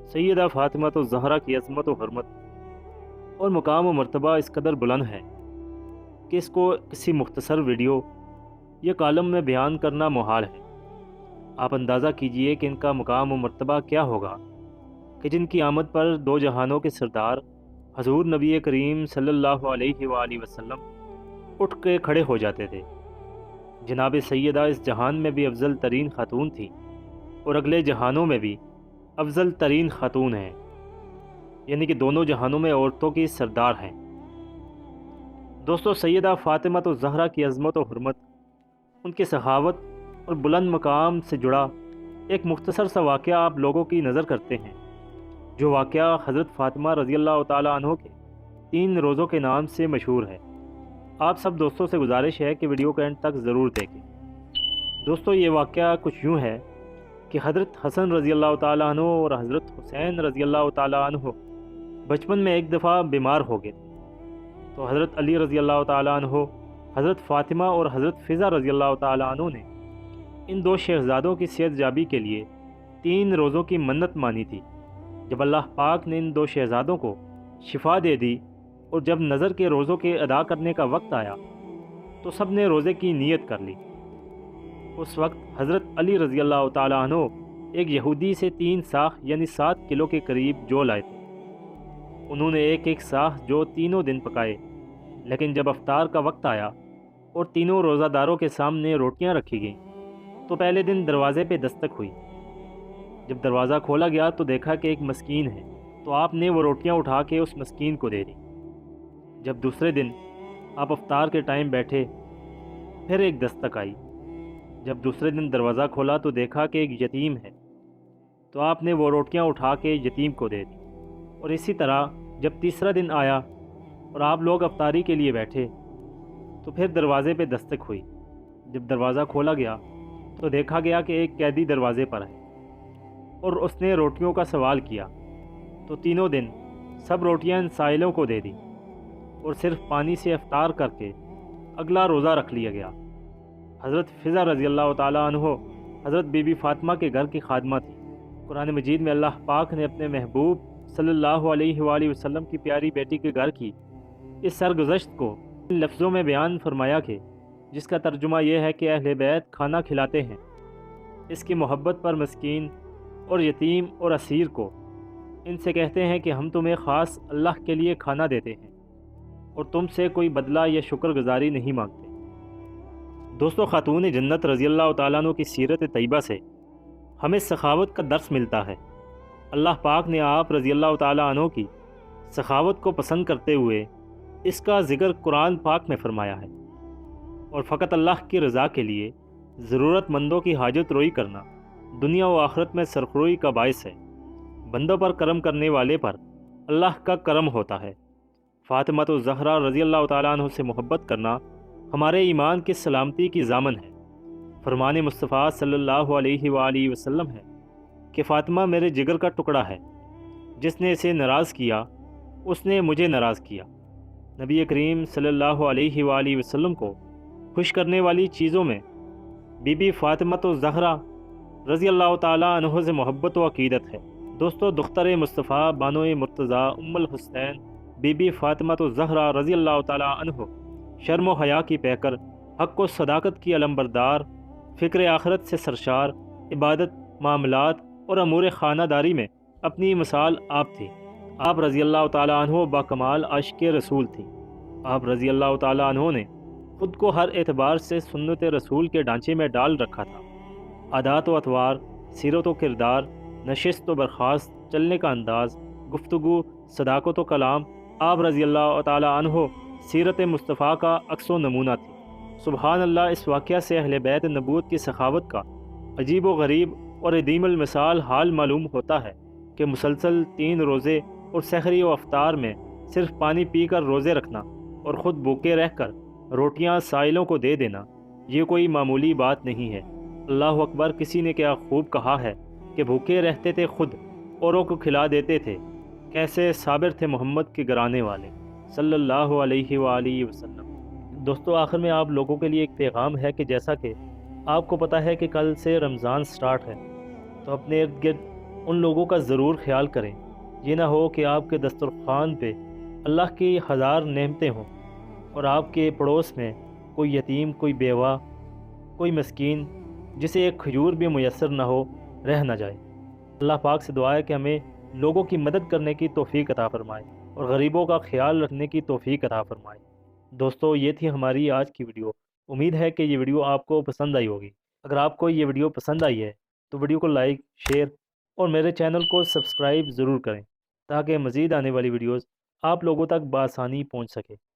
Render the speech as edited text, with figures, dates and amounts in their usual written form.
سیدہ فاطمہ تو زہرا کی عظمت و حرمت اور مقام و مرتبہ اس قدر بلند ہے کہ اس کو کسی مختصر ویڈیو یا کالم میں بیان کرنا محال ہے۔ آپ اندازہ کیجئے کہ ان کا مقام و مرتبہ کیا ہوگا کہ جن کی آمد پر دو جہانوں کے سردار حضور نبی کریم صلی اللہ علیہ وآلہ وسلم اٹھ کے کھڑے ہو جاتے تھے۔ جناب سیدہ اس جہان میں بھی افضل ترین خاتون تھی اور اگلے جہانوں میں بھی افضل ترین خاتون ہیں، یعنی کہ دونوں جہانوں میں عورتوں کی سردار ہیں۔ دوستو، سیدہ فاطمہ تو زہرا کی عظمت و حرمت، ان کی سخاوت اور بلند مقام سے جڑا ایک مختصر سا واقعہ آپ لوگوں کی نظر کرتے ہیں، جو واقعہ حضرت فاطمہ رضی اللہ تعالیٰ عنہ کے 3 روزوں کے نام سے مشہور ہے۔ آپ سب دوستوں سے گزارش ہے کہ ویڈیو کو اینڈ تک ضرور دیکھیں۔ دوستو، یہ واقعہ کچھ یوں ہے کہ حضرت حسن رضی اللہ تعالیٰ عنہ اور حضرت حسین رضی اللہ تعالیٰ عنہ بچپن میں ایک دفعہ بیمار ہو گئے، تو حضرت علی رضی اللہ تعالیٰ عنہ، حضرت فاطمہ اور حضرت فضہ رضی اللہ تعالیٰ عنہ نے ان 2 شہزادوں کی صحت یابی کے لیے 3 روزوں کی منت مانی تھی۔ جب اللہ پاک نے ان 2 شہزادوں کو شفا دے دی اور جب نظر کے روزوں کے ادا کرنے کا وقت آیا تو سب نے روزے کی نیت کر لی۔ اس وقت حضرت علی رضی اللہ تعالیٰ عنہ ایک یہودی سے 3 ساخ یعنی 7 کلو کے قریب جو لائے تھے۔ انہوں نے ایک ساخ جو تینوں دن پکائے، لیکن جب افطار کا وقت آیا اور تینوں روزہ داروں کے سامنے روٹیاں رکھی گئیں تو پہلے دن دروازے پہ دستک ہوئی۔ جب دروازہ کھولا گیا تو دیکھا کہ ایک مسکین ہے، تو آپ نے وہ روٹیاں اٹھا کے اس مسکین کو دے دی۔ جب دوسرے دن آپ افطار کے ٹائم بیٹھے، پھر ایک دستک آئی۔ جب دوسرے دن دروازہ کھولا تو دیکھا کہ ایک یتیم ہے، تو آپ نے وہ روٹیاں اٹھا کے یتیم کو دے دی۔ اور اسی طرح جب تیسرا دن آیا اور آپ لوگ افطاری کے لیے بیٹھے تو پھر دروازے پہ دستک ہوئی۔ جب دروازہ کھولا گیا تو دیکھا گیا کہ ایک قیدی دروازے پر ہے اور اس نے روٹیوں کا سوال کیا، تو تینوں دن سب روٹیاں ان سائلوں کو دے دی اور صرف پانی سے افطار کر کے اگلا روزہ رکھ لیا گیا۔ حضرت فضہ رضی اللہ تعالیٰ عنہ حضرت بی بی فاطمہ کے گھر کی خادمہ تھی۔ قرآن مجید میں اللہ پاک نے اپنے محبوب صلی اللہ علیہ وآلہ وسلم کی پیاری بیٹی کے گھر کی اس سرگزشت کو ان لفظوں میں بیان فرمایا کہ جس کا ترجمہ یہ ہے کہ اہل بیت کھانا کھلاتے ہیں، اس کی محبت پر مسکین اور یتیم اور اسیر کو ان سے کہتے ہیں کہ ہم تمہیں خاص اللہ کے لیے کھانا دیتے ہیں اور تم سے کوئی بدلہ یا شکر گزاری نہیں مانگتے۔ دوستو، خاتون جنت رضی اللہ تعالیٰ عنہ کی سیرت طیبہ سے ہمیں سخاوت کا درس ملتا ہے۔ اللہ پاک نے آپ رضی اللہ تعالیٰ عنہ کی سخاوت کو پسند کرتے ہوئے اس کا ذکر قرآن پاک میں فرمایا ہے، اور فقط اللہ کی رضا کے لیے ضرورت مندوں کی حاجت روئی کرنا دنیا و آخرت میں سرخروئی کا باعث ہے۔ بندوں پر کرم کرنے والے پر اللہ کا کرم ہوتا ہے۔ فاطمہ الزہرا رضی اللہ تعالیٰ عنہ سے محبت کرنا ہمارے ایمان کی سلامتی کی ضامن ہے۔ فرمان مصطفیٰ صلی اللہ علیہ وآلہ وسلم ہے کہ فاطمہ میرے جگر کا ٹکڑا ہے، جس نے اسے ناراض کیا اس نے مجھے ناراض کیا۔ نبی کریم صلی اللہ علیہ وآلہ وسلم کو خوش کرنے والی چیزوں میں بی بی فاطمہ الزہرا رضی اللہ تعالیٰ عنہ سے محبت و عقیدت ہے۔ دوستو، دختر مصطفیٰ بانو مرتضیٰ ام الحسین بی بی فاطمہ الزہرا رضی اللہ تعالیٰ عنہ شرم و حیا کی پیکر، حق و صداقت کی علمبردار، فکر آخرت سے سرشار، عبادت، معاملات اور امور خانہ داری میں اپنی مثال آپ تھی۔ آپ رضی اللہ تعالیٰ عنہ باکمال عاشق رسول تھی۔ آپ رضی اللہ تعالیٰ عنہ نے خود کو ہر اعتبار سے سنت رسول کے ڈھانچے میں ڈال رکھا تھا۔ عادات و اطوار، سیرت و کردار، نشست و برخاست، چلنے کا انداز، گفتگو، صداقت و کلام، آپ رضی اللہ تعالیٰ عنہ سیرت مصطفیٰ کا عکس و نمونہ تھی۔ سبحان اللہ، اس واقعہ سے اہل بیت نبوت کی سخاوت کا عجیب و غریب اور عدیم المثال حال معلوم ہوتا ہے کہ مسلسل 3 روزے اور سحری و افطار میں صرف پانی پی کر روزے رکھنا اور خود بھوکے رہ کر روٹیاں سائلوں کو دے دینا یہ کوئی معمولی بات نہیں ہے۔ اللہ اکبر، کسی نے کیا خوب کہا ہے کہ بھوکے رہتے تھے خود اوروں کو کھلا دیتے تھے، کیسے صابر تھے محمد کے گرانے والے صلی اللہ علیہ وآلہ وسلم۔ دوستو، آخر میں آپ لوگوں کے لیے ایک پیغام ہے کہ جیسا کہ آپ کو پتہ ہے کہ کل سے رمضان سٹارٹ ہے، تو اپنے ارد گرد ان لوگوں کا ضرور خیال کریں۔ یہ نہ ہو کہ آپ کے دسترخوان پہ اللہ کی ہزار نعمتیں ہوں اور آپ کے پڑوس میں کوئی یتیم، کوئی بیوہ، کوئی مسکین جسے ایک کھجور بھی میسر نہ ہو، رہ نہ جائے۔ اللہ پاک سے دعا ہے کہ ہمیں لوگوں کی مدد کرنے کی توفیق عطا فرمائے اور غریبوں کا خیال رکھنے کی توفیق عطا فرمائے۔ دوستو، یہ تھی ہماری آج کی ویڈیو۔ امید ہے کہ یہ ویڈیو آپ کو پسند آئی ہوگی۔ اگر آپ کو یہ ویڈیو پسند آئی ہے تو ویڈیو کو لائک، شیئر اور میرے چینل کو سبسکرائب ضرور کریں تاکہ مزید آنے والی ویڈیوز آپ لوگوں تک بآسانی پہنچ سکے۔